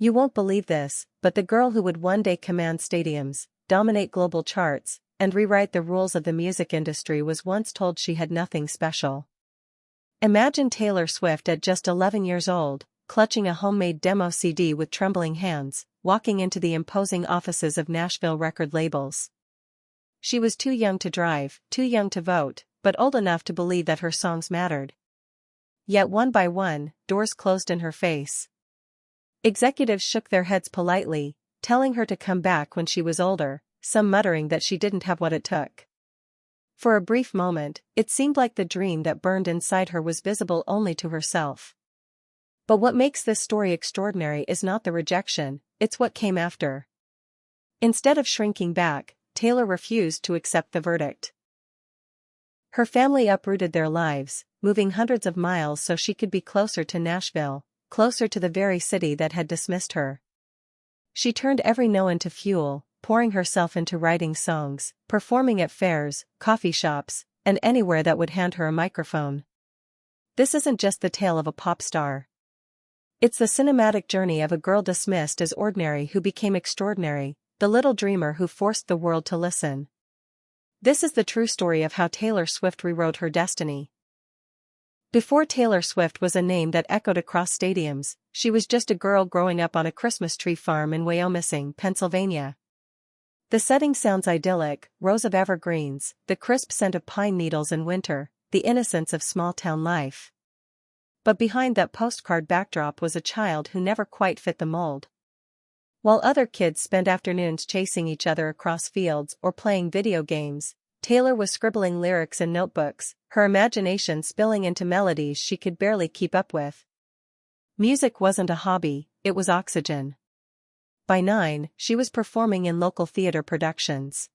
You won't believe this, but the girl who would one day command stadiums, dominate global charts, and rewrite the rules of the music industry was once told she had nothing special. Imagine Taylor Swift at just 11 years old, clutching a homemade demo CD with trembling hands, walking into the imposing offices of Nashville record labels. She was too young to drive, too young to vote, but old enough to believe that her songs mattered. Yet one by one, doors closed in her face. Executives shook their heads politely, telling her to come back when she was older, some muttering that she didn't have what it took. For a brief moment, it seemed like the dream that burned inside her was visible only to herself. But what makes this story extraordinary is not the rejection, it's what came after. Instead of shrinking back, Taylor refused to accept the verdict. Her family uprooted their lives, moving hundreds of miles so she could be closer to Nashville, closer to the very city that had dismissed her. She turned every no into fuel, pouring herself into writing songs, performing at fairs, coffee shops, and anywhere that would hand her a microphone. This isn't just the tale of a pop star. It's the cinematic journey of a girl dismissed as ordinary who became extraordinary, the little dreamer who forced the world to listen. This is the true story of how Taylor Swift rewrote her destiny. Before Taylor Swift was a name that echoed across stadiums, she was just a girl growing up on a Christmas tree farm in Wyoming, Pennsylvania. The setting sounds idyllic, rows of evergreens, the crisp scent of pine needles in winter, the innocence of small-town life. But behind that postcard backdrop was a child who never quite fit the mold. While other kids spent afternoons chasing each other across fields or playing video games, Taylor was scribbling lyrics in notebooks, her imagination spilling into melodies she could barely keep up with. Music wasn't a hobby, it was oxygen. By 9, she was performing in local theater productions.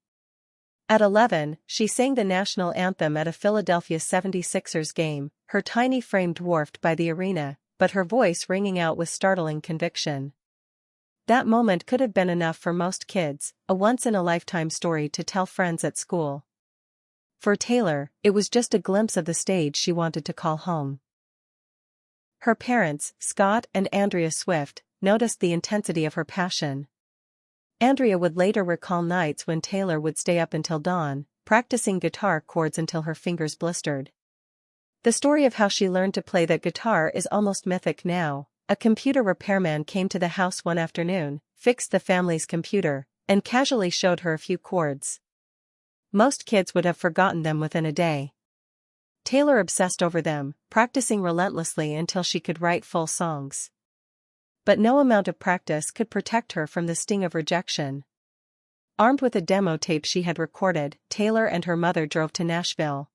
At 11, she sang the national anthem at a Philadelphia 76ers game, her tiny frame dwarfed by the arena, but her voice ringing out with startling conviction. That moment could have been enough for most kids, a once-in-a-lifetime story to tell friends at school. For Taylor, it was just a glimpse of the stage she wanted to call home. Her parents, Scott and Andrea Swift, noticed the intensity of her passion. Andrea would later recall nights when Taylor would stay up until dawn, practicing guitar chords until her fingers blistered. The story of how she learned to play that guitar is almost mythic now. A computer repairman came to the house one afternoon, fixed the family's computer, and casually showed her a few chords. Most kids would have forgotten them within a day. Taylor obsessed over them, practicing relentlessly until she could write full songs. But no amount of practice could protect her from the sting of rejection. Armed with a demo tape she had recorded, Taylor and her mother drove to Nashville.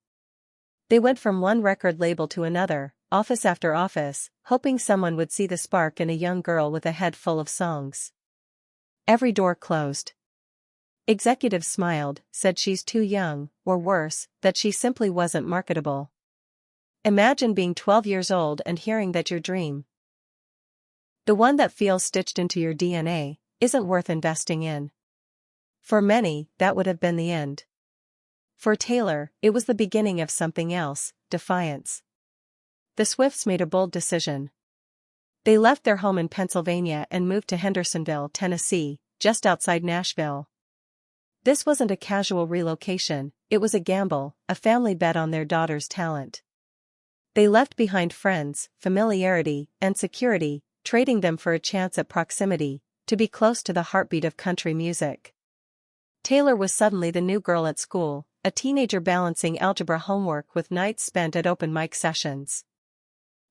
They went from one record label to another, office after office, hoping someone would see the spark in a young girl with a head full of songs. Every door closed. Executives smiled, said she's too young, or worse, that she simply wasn't marketable. Imagine being 12 years old and hearing that your dream, the one that feels stitched into your DNA, isn't worth investing in. For many, that would have been the end. For Taylor, it was the beginning of something else, defiance. The Swifts made a bold decision. They left their home in Pennsylvania and moved to Hendersonville, Tennessee, just outside Nashville. This wasn't a casual relocation, it was a gamble, a family bet on their daughter's talent. They left behind friends, familiarity, and security, trading them for a chance at proximity, to be close to the heartbeat of country music. Taylor was suddenly the new girl at school, a teenager balancing algebra homework with nights spent at open mic sessions.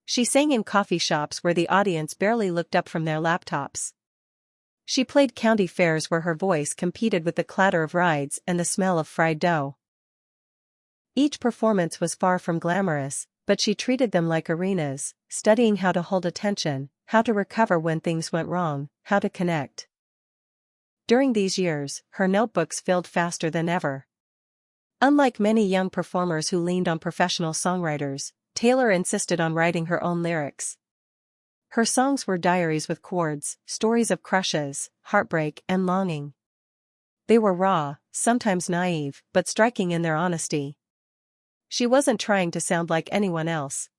She sang in coffee shops where the audience barely looked up from their laptops. She played county fairs where her voice competed with the clatter of rides and the smell of fried dough. Each performance was far from glamorous, but she treated them like arenas, studying how to hold attention, how to recover when things went wrong, how to connect. During these years, her notebooks filled faster than ever. Unlike many young performers who leaned on professional songwriters, Taylor insisted on writing her own lyrics. Her songs were diaries with chords, stories of crushes, heartbreak, and longing. They were raw, sometimes naive, but striking in their honesty. She wasn't trying to sound like anyone else.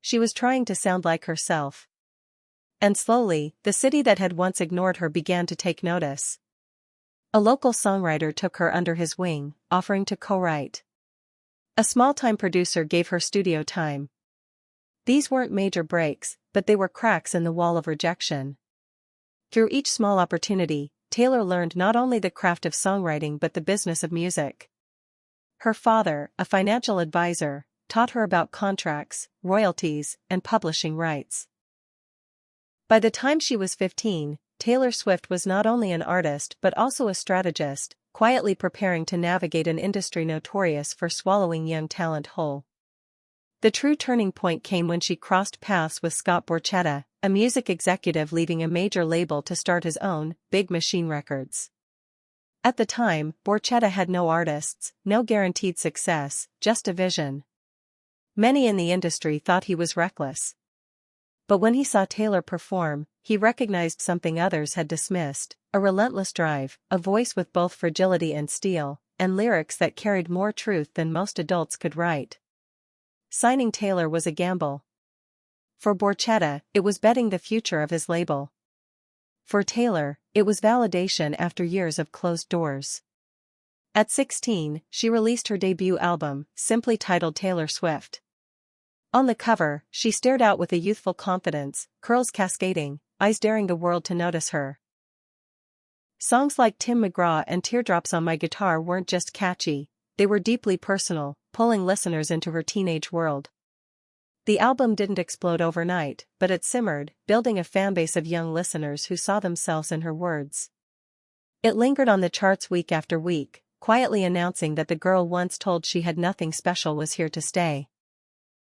She was trying to sound like herself. And slowly, the city that had once ignored her began to take notice. A local songwriter took her under his wing, offering to co-write. A small-time producer gave her studio time. These weren't major breaks, but they were cracks in the wall of rejection. Through each small opportunity, Taylor learned not only the craft of songwriting but the business of music. Her father, a financial advisor, taught her about contracts, royalties, and publishing rights. By the time she was 15, Taylor Swift was not only an artist but also a strategist, quietly preparing to navigate an industry notorious for swallowing young talent whole. The true turning point came when she crossed paths with Scott Borchetta, a music executive leaving a major label to start his own, Big Machine Records. At the time, Borchetta had no artists, no guaranteed success, just a vision. Many in the industry thought he was reckless. But when he saw Taylor perform, he recognized something others had dismissed: a relentless drive, a voice with both fragility and steel, and lyrics that carried more truth than most adults could write. Signing Taylor was a gamble. For Borchetta, it was betting the future of his label. For Taylor, it was validation after years of closed doors. At 16, she released her debut album, simply titled Taylor Swift. On the cover, she stared out with a youthful confidence, curls cascading, eyes daring the world to notice her. Songs like Tim McGraw and Teardrops on My Guitar weren't just catchy, they were deeply personal, pulling listeners into her teenage world. The album didn't explode overnight, but it simmered, building a fanbase of young listeners who saw themselves in her words. It lingered on the charts week after week, quietly announcing that the girl once told she had nothing special was here to stay.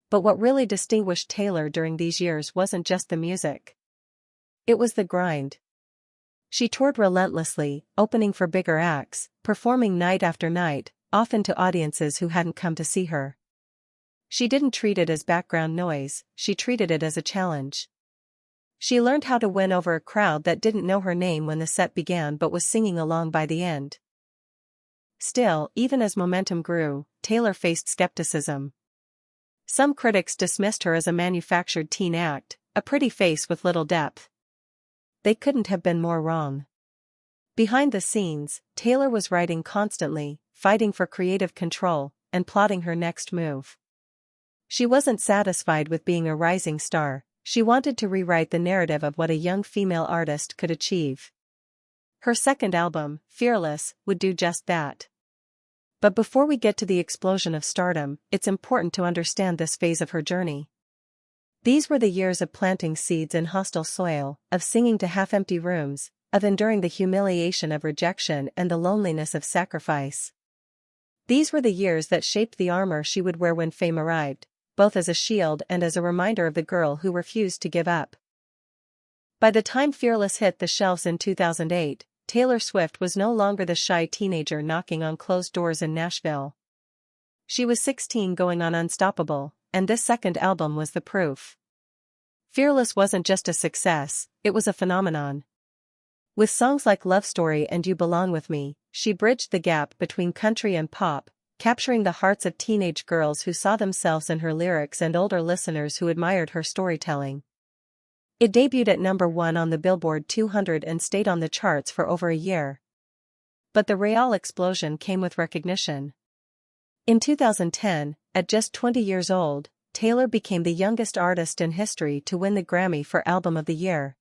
But what really distinguished Taylor during these years wasn't just the music. It was the grind. She toured relentlessly, opening for bigger acts, performing night after night, often to audiences who hadn't come to see her. She didn't treat it as background noise, she treated it as a challenge. She learned how to win over a crowd that didn't know her name when the set began but was singing along by the end. Still, even as momentum grew, Taylor faced skepticism. Some critics dismissed her as a manufactured teen act, a pretty face with little depth. They couldn't have been more wrong. Behind the scenes, Taylor was writing constantly, fighting for creative control, and plotting her next move. She wasn't satisfied with being a rising star, she wanted to rewrite the narrative of what a young female artist could achieve. Her second album, Fearless, would do just that. But before we get to the explosion of stardom, it's important to understand this phase of her journey. These were the years of planting seeds in hostile soil, of singing to half-empty rooms, of enduring the humiliation of rejection and the loneliness of sacrifice. These were the years that shaped the armor she would wear when fame arrived, both as a shield and as a reminder of the girl who refused to give up. By the time Fearless hit the shelves in 2008, Taylor Swift was no longer the shy teenager knocking on closed doors in Nashville. She was 16 going on Unstoppable, and this second album was the proof. Fearless wasn't just a success, it was a phenomenon. With songs like Love Story and You Belong With Me, she bridged the gap between country and pop, capturing the hearts of teenage girls who saw themselves in her lyrics and older listeners who admired her storytelling. It debuted at #1 on the Billboard 200 and stayed on the charts for over a year. But the real explosion came with recognition. In 2010, at just 20 years old, Taylor became the youngest artist in history to win the Grammy for Album of the Year.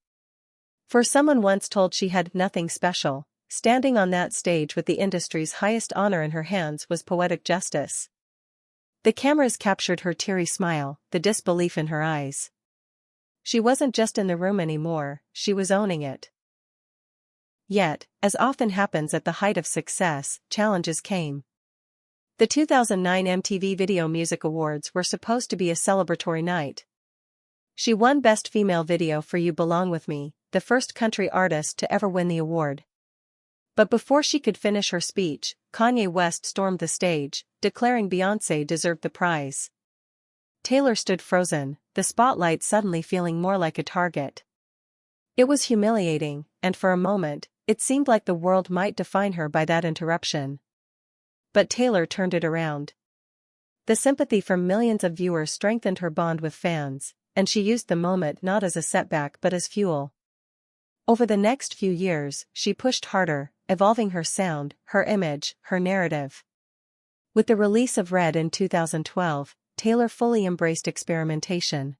For someone once told she had nothing special, standing on that stage with the industry's highest honor in her hands was poetic justice. The cameras captured her teary smile, the disbelief in her eyes. She wasn't just in the room anymore, she was owning it. Yet, as often happens at the height of success, challenges came. The 2009 MTV Video Music Awards were supposed to be a celebratory night. She won Best Female Video for You Belong With Me, the first country artist to ever win the award. But before she could finish her speech, Kanye West stormed the stage, declaring Beyoncé deserved the prize. Taylor stood frozen, the spotlight suddenly feeling more like a target. It was humiliating, and for a moment, it seemed like the world might define her by that interruption. But Taylor turned it around. The sympathy from millions of viewers strengthened her bond with fans, and she used the moment not as a setback but as fuel. Over the next few years, she pushed harder, evolving her sound, her image, her narrative. With the release of Red in 2012, Taylor fully embraced experimentation.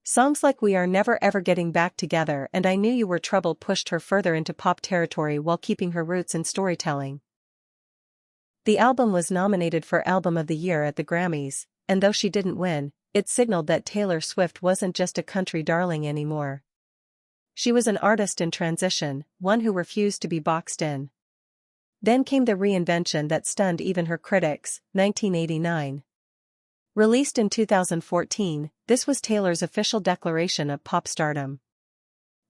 Songs like We Are Never Ever Getting Back Together and I Knew You Were Trouble pushed her further into pop territory while keeping her roots in storytelling. The album was nominated for Album of the Year at the Grammys, and though she didn't win, it signaled that Taylor Swift wasn't just a country darling anymore. She was an artist in transition, one who refused to be boxed in. Then came the reinvention that stunned even her critics, 1989. Released in 2014, this was Taylor's official declaration of pop stardom.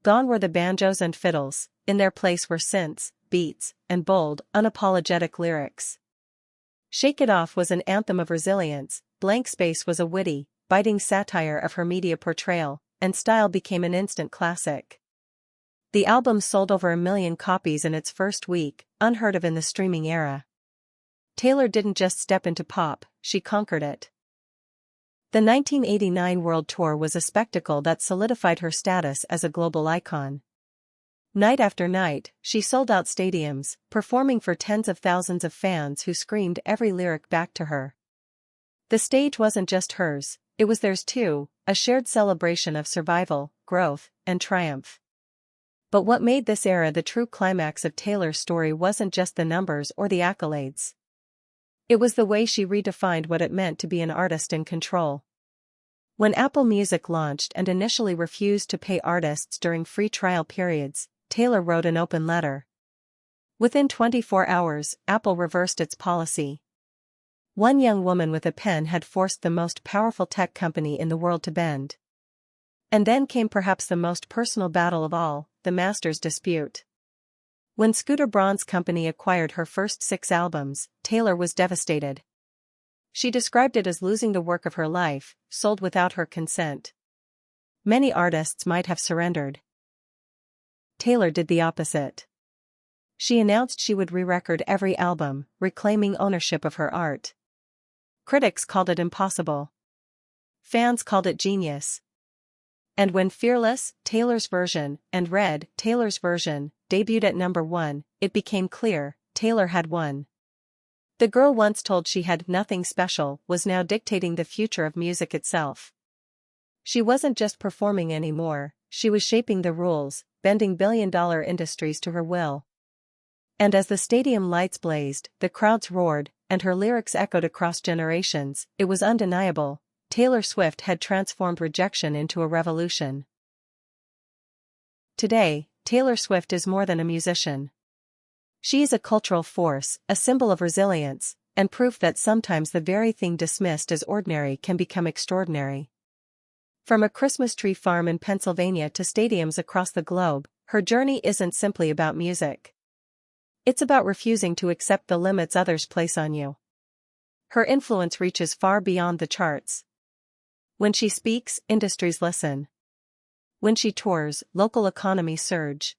Gone were the banjos and fiddles, in their place were synths, beats, and bold, unapologetic lyrics. Shake It Off was an anthem of resilience, Blank Space was a witty, biting satire of her media portrayal, and Style became an instant classic. The album sold over 1 million copies in its first week, unheard of in the streaming era. Taylor didn't just step into pop, she conquered it. The 1989 World Tour was a spectacle that solidified her status as a global icon. Night after night, she sold out stadiums, performing for tens of thousands of fans who screamed every lyric back to her. The stage wasn't just hers, it was theirs too, a shared celebration of survival, growth, and triumph. But what made this era the true climax of Taylor's story wasn't just the numbers or the accolades. It was the way she redefined what it meant to be an artist in control. When Apple Music launched and initially refused to pay artists during free trial periods, Taylor wrote an open letter. Within 24 hours, Apple reversed its policy. One young woman with a pen had forced the most powerful tech company in the world to bend. And then came perhaps the most personal battle of all, the master's dispute. When Scooter Braun's company acquired her first 6 albums, Taylor was devastated. She described it as losing the work of her life, sold without her consent. Many artists might have surrendered. Taylor did the opposite. She announced she would re-record every album, reclaiming ownership of her art. Critics called it impossible. Fans called it genius. And when Fearless, Taylor's version, and Red, Taylor's version, debuted at number 1, it became clear, Taylor had won. The girl once told she had nothing special was now dictating the future of music itself. She wasn't just performing anymore, she was shaping the rules, bending billion-dollar industries to her will. And as the stadium lights blazed, the crowds roared, and her lyrics echoed across generations, it was undeniable. Taylor Swift had transformed rejection into a revolution. Today, Taylor Swift is more than a musician. She is a cultural force, a symbol of resilience, and proof that sometimes the very thing dismissed as ordinary can become extraordinary. From a Christmas tree farm in Pennsylvania to stadiums across the globe, her journey isn't simply about music. It's about refusing to accept the limits others place on you. Her influence reaches far beyond the charts. When she speaks, industries listen. When she tours, local economies surge.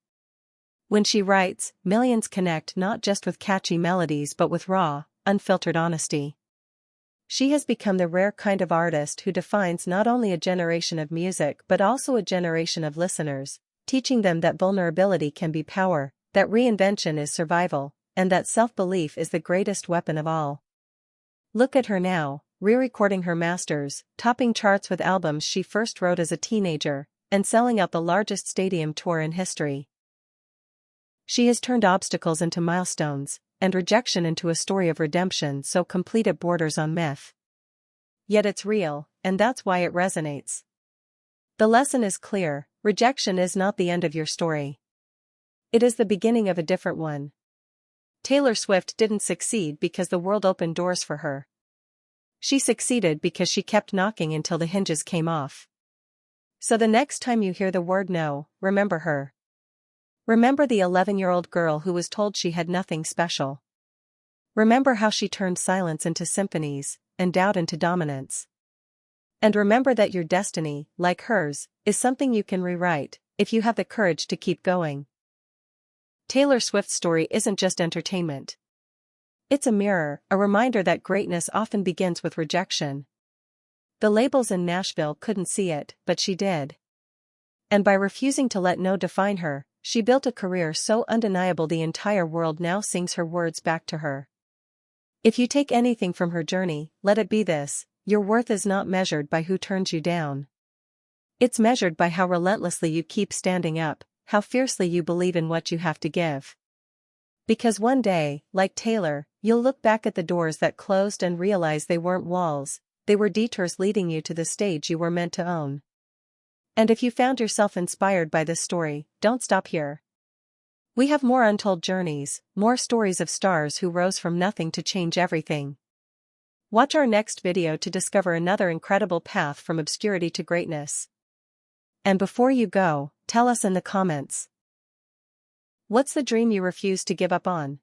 When she writes, millions connect not just with catchy melodies but with raw, unfiltered honesty. She has become the rare kind of artist who defines not only a generation of music but also a generation of listeners, teaching them that vulnerability can be power, that reinvention is survival, and that self-belief is the greatest weapon of all. Look at her now, re-recording her masters, topping charts with albums she first wrote as a teenager, and selling out the largest stadium tour in history. She has turned obstacles into milestones, and rejection into a story of redemption so complete it borders on myth. Yet it's real, and that's why it resonates. The lesson is clear, rejection is not the end of your story. It is the beginning of a different one. Taylor Swift didn't succeed because the world opened doors for her. She succeeded because she kept knocking until the hinges came off. So the next time you hear the word no, remember her. Remember the 11-year-old girl who was told she had nothing special. Remember how she turned silence into symphonies, and doubt into dominance. And remember that your destiny, like hers, is something you can rewrite, if you have the courage to keep going. Taylor Swift's story isn't just entertainment. It's a mirror, a reminder that greatness often begins with rejection. The labels in Nashville couldn't see it, but she did. And by refusing to let no define her, she built a career so undeniable the entire world now sings her words back to her. If you take anything from her journey, let it be this: your worth is not measured by who turns you down. It's measured by how relentlessly you keep standing up, how fiercely you believe in what you have to give. Because one day, like Taylor, you'll look back at the doors that closed and realize they weren't walls, they were detours leading you to the stage you were meant to own. And if you found yourself inspired by this story, don't stop here. We have more untold journeys, more stories of stars who rose from nothing to change everything. Watch our next video to discover another incredible path from obscurity to greatness. And before you go, tell us in the comments. What's the dream you refuse to give up on?